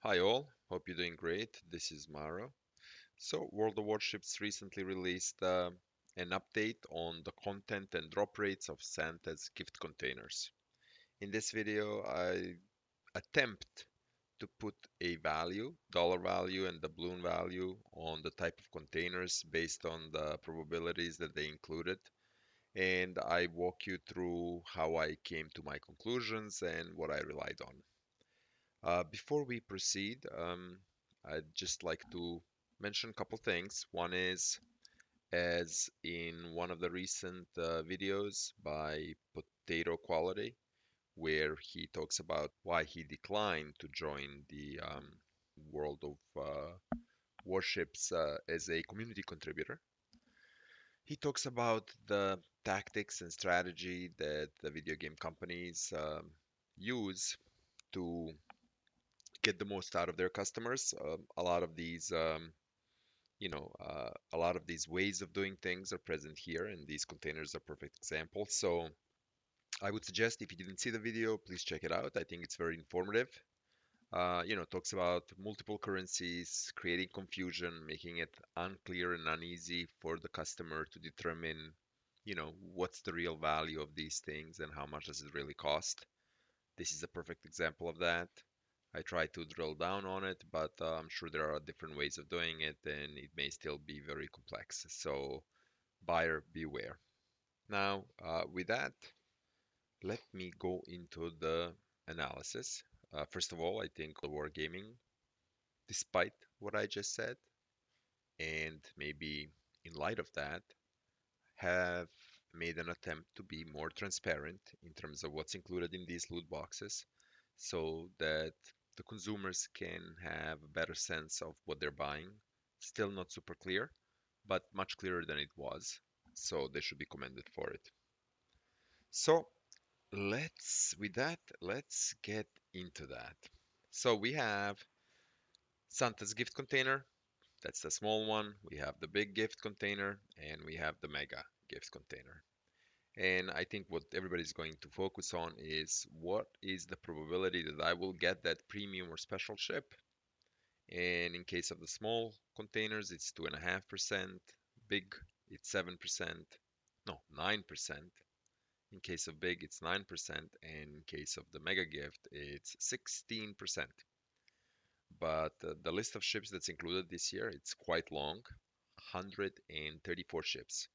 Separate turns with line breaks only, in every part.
Hi all, hope you're doing great. This is Maro. So, World of Warships recently released an update on the content and drop rates of Santa's gift containers. In this video, I attempt to put a value, dollar value and doubloon value on the type of containers based on the probabilities that they included. And I walk you through how I came to my conclusions and what I relied on. Before we proceed, I'd just like to mention a couple things. One is, as in one of the recent videos by Potato Quality, where he talks about why he declined to join the World of Warships as a community contributor. He talks about the tactics and strategy that the video game companies use to get the most out of their customers. A lot of these, a lot of these ways of doing things are present here, and these containers are perfect examples. So I would suggest if you didn't see the video, please check it out. I think it's very informative. Talks about multiple currencies, creating confusion, making it unclear and uneasy for the customer to determine, what's the real value of these things and how much does it really cost. This is a perfect example of that. I try to drill down on it, but I'm sure there are different ways of doing it, and it may still be very complex. So, buyer beware. Now, with that, let me go into the analysis. First of all, I think wargaming, despite what I just said, and maybe in light of that, have made an attempt to be more transparent in terms of what's included in these loot boxes so that the consumers can have a better sense of what they're buying. Still not super clear, but much clearer than it was. So they should be commended for it. So let's get into that. So we have Santa's gift container. That's the small one. We have the big gift container, and we have the mega gift container. And I think what everybody's going to focus on is what is the probability that I will get that premium or special ship. And in case of the small containers, it's 2.5%. Big, it's 7%. No, 9%. In case of big, it's 9%. And in case of the mega gift, it's 16%. But the list of ships that's included this year, it's quite long, 134 ships.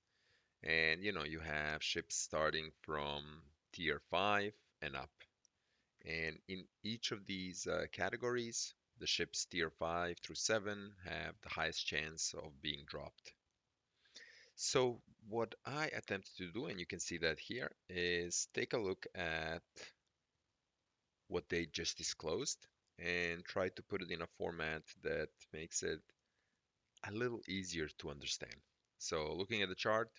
And you have ships starting from tier 5 and up. And in each of these categories, the ships tier 5 through 7 have the highest chance of being dropped. So what I attempted to do, and you can see that here, is take a look at what they just disclosed and try to put it in a format that makes it a little easier to understand. So looking at the chart,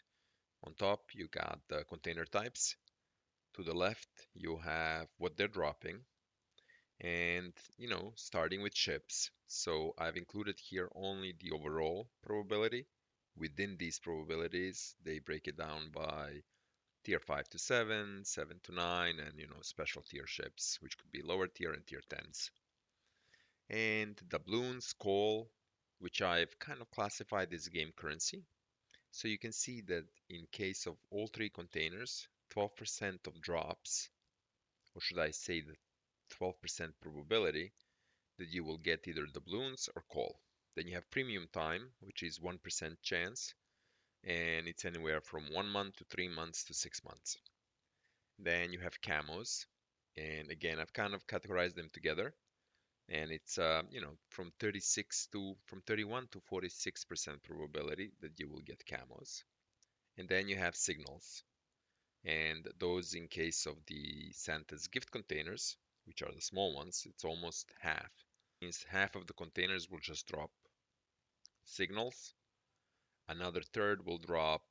on top you got the container types. To the left, you have what they're dropping. And, starting with ships. So I've included here only the overall probability. Within these probabilities, they break it down by tier 5 to 7, 7 to 9, and, special tier ships, which could be lower tier and tier 10s. And doubloons, coal, which I've kind of classified as game currency. So you can see that in case of all three containers, 12% of drops, or should I say the 12% probability that you will get either doubloons or coal. Then you have premium time, which is 1% chance, and it's anywhere from 1 month to 3 months to 6 months. Then you have camos, and again, I've kind of categorized them together, and it's from 31 to 46% probability that you will get camos. And then you have signals, and those in case of the Santa's gift containers, which are the small ones, it's almost half. Means half of the containers will just drop signals, another third will drop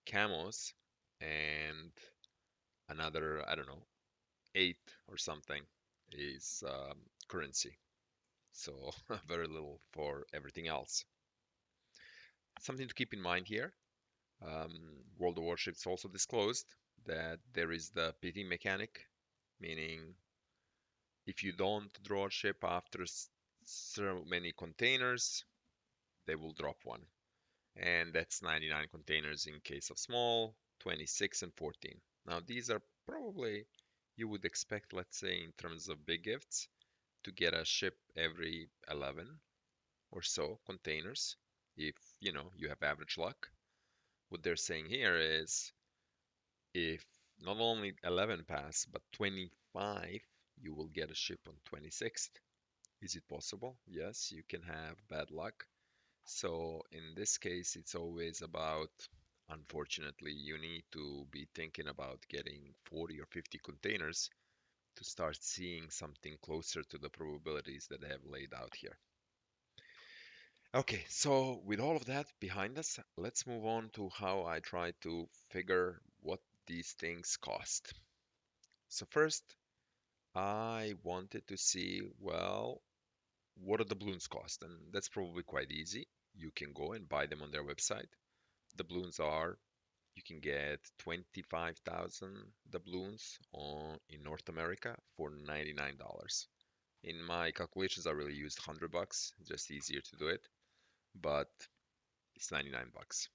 camos, and another, I don't know, eight or something is currency. So very little for everything else. Something to keep in mind here, World of Warships also disclosed that there is the pity mechanic, meaning if you don't draw a ship after so many containers, they will drop one. And that's 99 containers in case of small, 26 and 14. Now these are probably, you would expect, let's say in terms of big gifts, to get a ship every 11 or so containers if you have average luck. What they're saying here is if not only 11 pass but 25, you will get a ship on 26th. Is it possible? Yes, you can have bad luck. So in this case, it's always about, unfortunately, you need to be thinking about getting 40 or 50 containers to start seeing something closer to the probabilities that I have laid out here. Okay, so with all of that behind us, let's move on to how I try to figure what these things cost. So first, I wanted to see, well, what are the balloons cost? And that's probably quite easy. You can go and buy them on their website. The balloons are, you can get 25,000 doubloons in North America for $99. In my calculations, I really used $100, just easier to do it, but it's 99 bucks.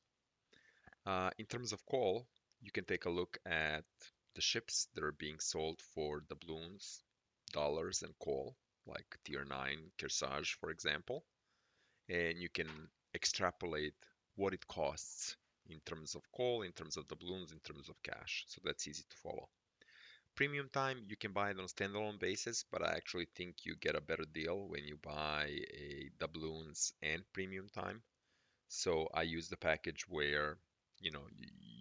In terms of coal, you can take a look at the ships that are being sold for doubloons, dollars, and coal, like Tier 9 Kearsarge, for example, and you can extrapolate what it costs in terms of coal, in terms of doubloons, in terms of cash. So that's easy to follow. Premium time, you can buy it on a standalone basis, but I actually think you get a better deal when you buy a doubloons and premium time. So I use the package where,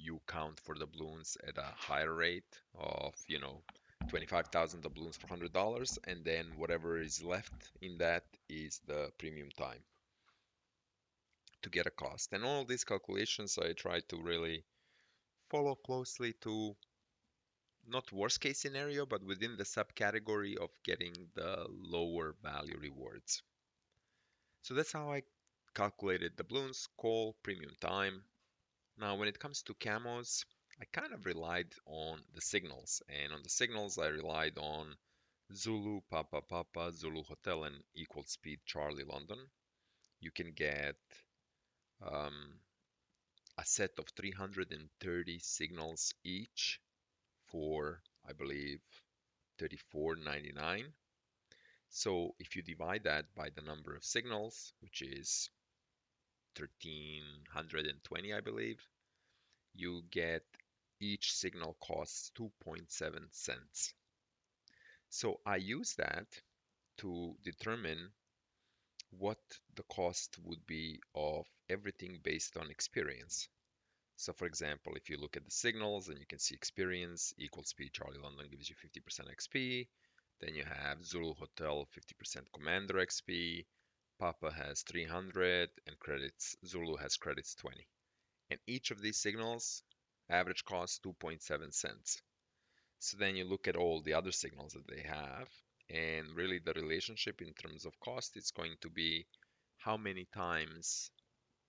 you count for doubloons at a higher rate of, 25,000 doubloons for $100, and then whatever is left in that is the premium time to get a cost. And all these calculations I try to really follow closely to not worst case scenario, but within the subcategory of getting the lower value rewards. So that's how I calculated the balloons, coal, premium time. Now, when it comes to camos, I kind of relied on the signals. And on the signals, I relied on Zulu, Papa Papa, Zulu Hotel, and Equal Speed Charlie London. You can get um, a set of 330 signals each for, I believe, 34.99. So if you divide that by the number of signals, which is 1320, I believe, you get each signal costs 2.7 cents. So I use that to determine what the cost would be of everything based on experience. So for example, if you look at the signals and you can see experience, equal speed, Charlie London gives you 50% XP. Then you have Zulu Hotel, 50% Commander XP. Papa has 300 and credits, Zulu has credits 20. And each of these signals, average cost 2.7 cents. So then you look at all the other signals that they have, and really the relationship in terms of cost is going to be how many times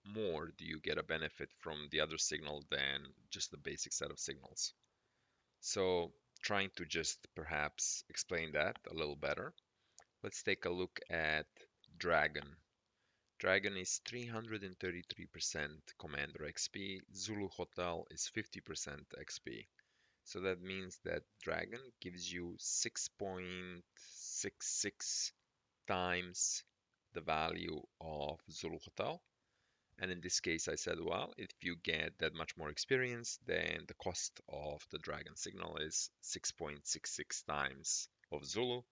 more do you get a benefit from the other signal than just the basic set of signals. So trying to just perhaps explain that a little better, let's take a look at Dragon. Dragon is 333% Commander XP, Zulu Hotel is 50% XP. So that means that Dragon gives you 6.66 times the value of Zulu Hotel. And in this case, I said, well, if you get that much more experience, then the cost of the Dragon signal is 6.66 times of Zulu.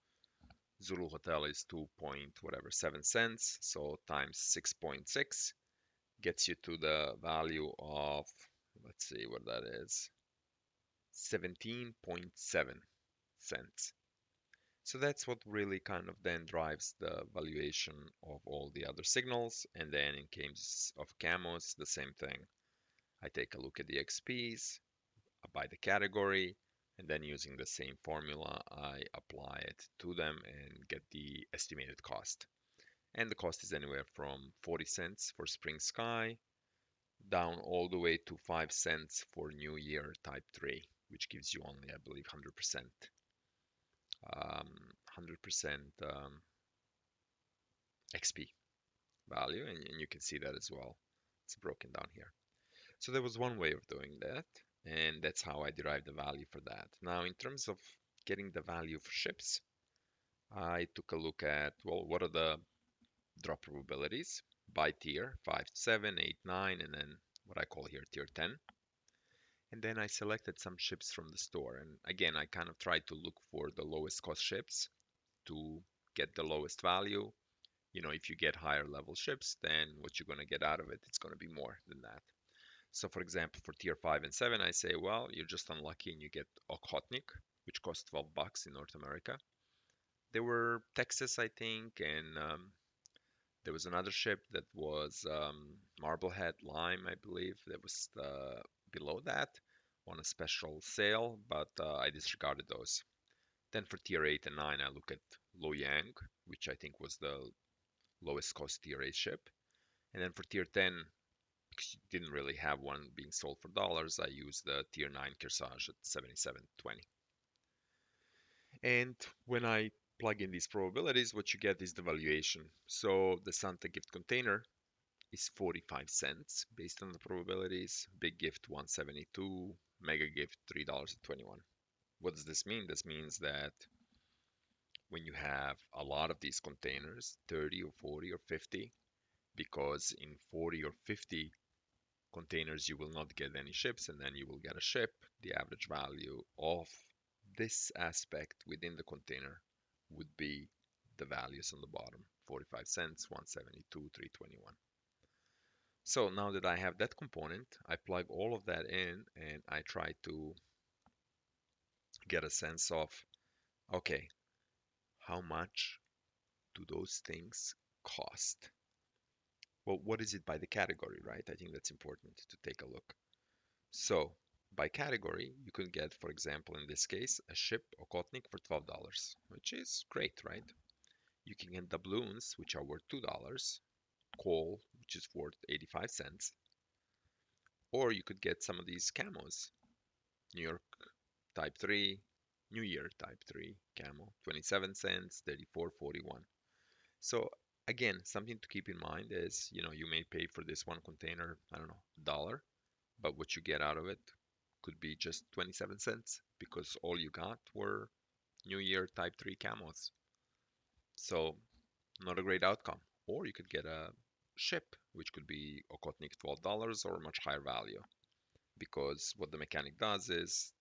Zulu Hotel is 2 point whatever 7 cents, so times 6.6 gets you to the value of, let's see what that is, 17.7 cents. So that's what really kind of then drives the valuation of all the other signals. And then in case of camos, the same thing. I take a look at the XPs, by the category, and then using the same formula, I apply it to them and get the estimated cost. And the cost is anywhere from 40 cents for Spring Sky down all the way to 5 cents for New Year Type 3, which gives you only, I believe, 100%. 100% XP value, and you can see that as well. It's broken down here. So there was one way of doing that, and that's how I derived the value for that. Now, in terms of getting the value for ships, I took a look at, well, what are the drop probabilities by tier, 5, 7, 8, 9, and then what I call here tier 10. And then I selected some ships from the store. And again, I kind of tried to look for the lowest cost ships to get the lowest value. You know, if you get higher level ships, then what you're going to get out of it, it's going to be more than that. So for example, for tier 5 and 7, I say, well, you're just unlucky and you get Okhotnik, which costs 12 bucks in North America. There were Texas, I think, and there was another ship that was Marblehead Lime, I believe, that was below that on a special sale, but I disregarded those. Then for tier 8 and 9, I look at Loyang, which I think was the lowest cost tier 8 ship. And then for tier 10, because you didn't really have one being sold for dollars, I used the tier 9 Kearsarge at 77.20. And when I plug in these probabilities, what you get is the valuation. So the Santa gift container is 45 cents based on the probabilities. Big gift 172, mega gift $3.21. What does this mean? This means that when you have a lot of these containers, 30 or 40 or 50, because in 40 or 50 containers you will not get any ships and then you will get a ship, the average value of this aspect within the container would be the values on the bottom, 45 cents, 172, 321. So now that I have that component, I plug all of that in and I try to get a sense of, okay, how much do those things cost? Well, what is it by the category, right? I think that's important to take a look. So by category, you can get, for example, in this case, a ship Okotnik for $12, which is great, right? You can get doubloons, which are worth $2, coal, which is worth 85 cents, or you could get some of these camos, New York Type 3, New Year Type 3 camo, 27 cents, 34.41. So again, something to keep in mind is, you know, you may pay for this one container, I don't know, $1, but what you get out of it could be just 27 cents because all you got were New Year Type 3 camos. So not a great outcome. Or you could get a ship, which could be Okotnik $12 or a much higher value. Because what the mechanic does is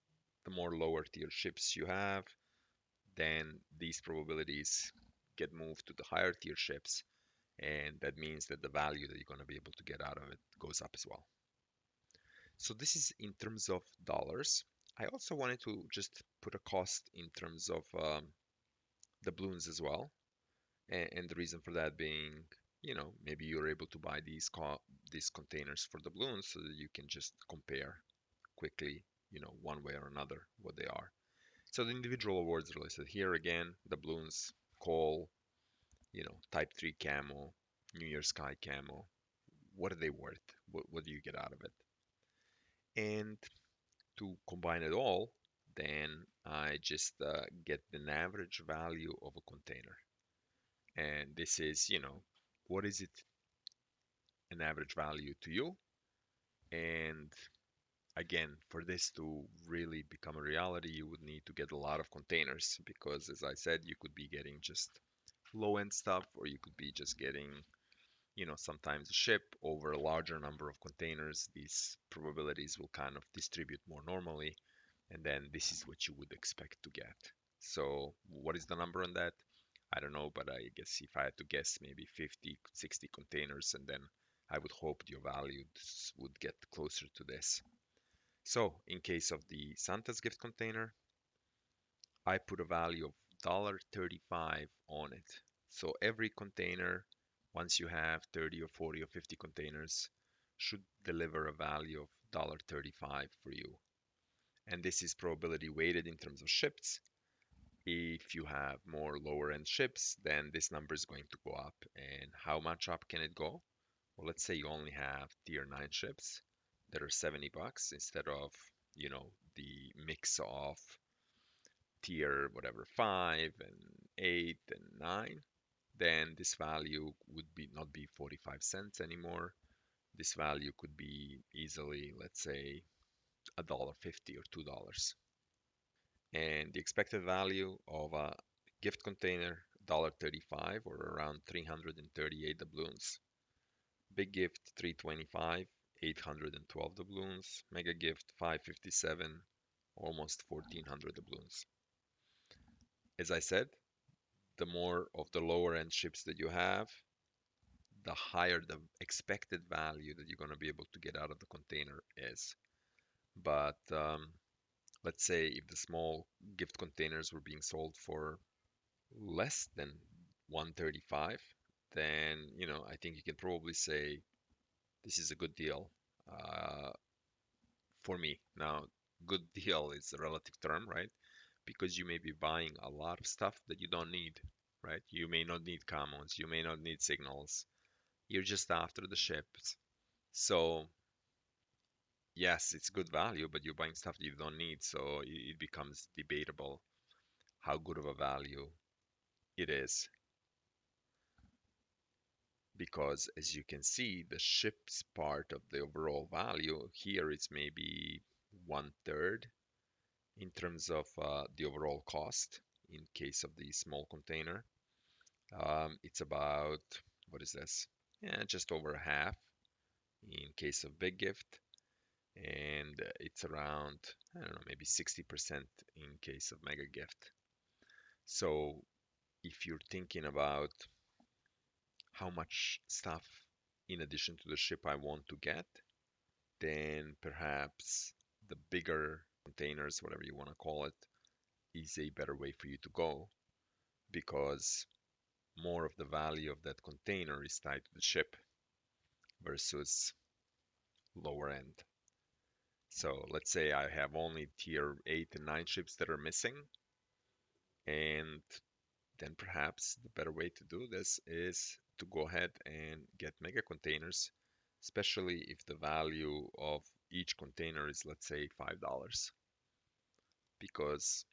the more lower tier ships you have, then these probabilities get moved to the higher tier ships, and that means that the value that you're going to be able to get out of it goes up as well. So this is in terms of dollars. I also wanted to just put a cost in terms of the balloons as well, and the reason for that being, you know, maybe you're able to buy these containers for the balloons so that you can just compare quickly, you know, one way or another what they are. So the individual awards are listed here again. The balloons, coal, you know, Type 3 camo, New Year Sky camo. What are they worth? What do you get out of it? And to combine it all, then I just get an average value of a container. And this is, you know, what is it an average value to you? And again, for this to really become a reality, you would need to get a lot of containers because, as I said, you could be getting just low-end stuff, or you could be just getting, you know, sometimes a ship over a larger number of containers. These probabilities will kind of distribute more normally, and then this is what you would expect to get. So what is the number on that? I don't know, but I guess if I had to guess, maybe 50, 60 containers, and then I would hope your values would get closer to this. So in case of the Santa's gift container, I put a value of $1.35 on it. So every container, once you have 30 or 40 or 50 containers, should deliver a value of $1.35 for you. And this is probability weighted in terms of ships. If you have more lower end ships, then this number is going to go up. And how much up can it go? Well, let's say you only have tier 9 ships that are 70 bucks instead of, you know, the mix of tier whatever 5 and 8 and 9. then this value would be not be 45 cents anymore. This value could be easily, let's say, $1.50 or $2. And the expected value of a gift container, $1.35 or around 338 doubloons. Big gift, 325, 812 doubloons. Mega gift, 557, almost 1400 doubloons. As I said, the more of the lower end ships that you have, the higher the expected value that you're going to be able to get out of the container is. But let's say if the small gift containers were being sold for less than 135, then I think you can probably say this is a good deal uh, for me. Now, good deal is a relative term, right? Because you may be buying a lot of stuff that you don't need, right? You may not need commons, you may not need signals. You're just after the ships. So, yes, it's good value, but you're buying stuff that you don't need, so it becomes debatable how good of a value it is. Because as you can see, the ship's part of the overall value here is maybe 1/3 in terms of the overall cost in case of the small container. It's about, what is this? Yeah, just over half in case of big gift, and it's around, I don't know, maybe 60% in case of mega gift. So if you're thinking about how much stuff in addition to the ship I want to get, then perhaps the bigger containers, whatever you want to call it, is a better way for you to go because more of the value of that container is tied to the ship versus lower end. So let's say I have only tier 8 and 9 ships that are missing, and then perhaps the better way to do this is to go ahead and get mega containers, especially if the value of each container is, let's say, $5, because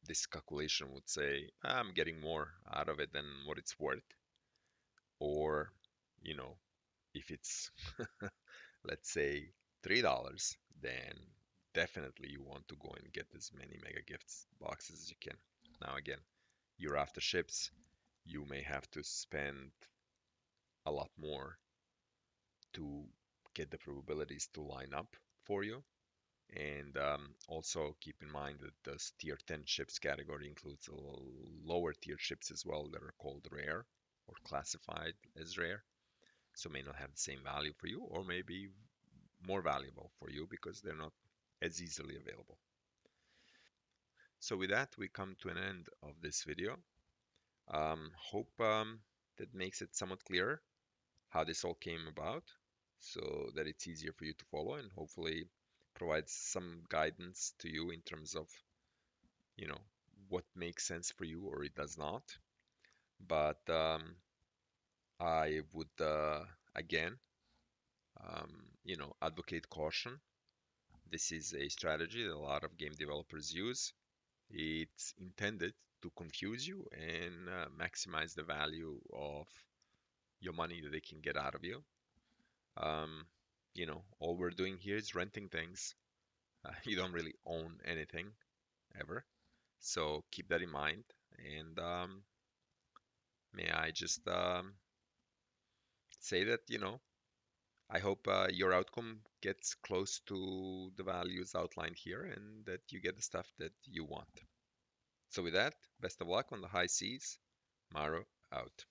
this calculation would say I'm getting more out of it than what it's worth. Or, you know, if it's, let's say, $3, then definitely you want to go and get as many mega gifts boxes as you can. Now, again, you're after ships, you may have to spend a lot more to get the probabilities to line up for you. And also keep in mind that this tier 10 ships category includes lower tier ships as well that are called rare or classified as rare. So may not have the same value for you or maybe more valuable for you because they're not as easily available. So with that, we come to an end of this video. Hope that makes it somewhat clearer how this all came about so that it's easier for you to follow and hopefully provides some guidance to you in terms of, you know, what makes sense for you or it does not. But I would, again, advocate caution. This is a strategy that a lot of game developers use. It's intended to confuse you and maximize the value of your money that they can get out of you. Um, all we're doing here is renting things. You don't really own anything ever. So keep that in mind. And may I just say that, I hope your outcome gets close to the values outlined here and that you get the stuff that you want. So with that, best of luck on the high seas. Maro out.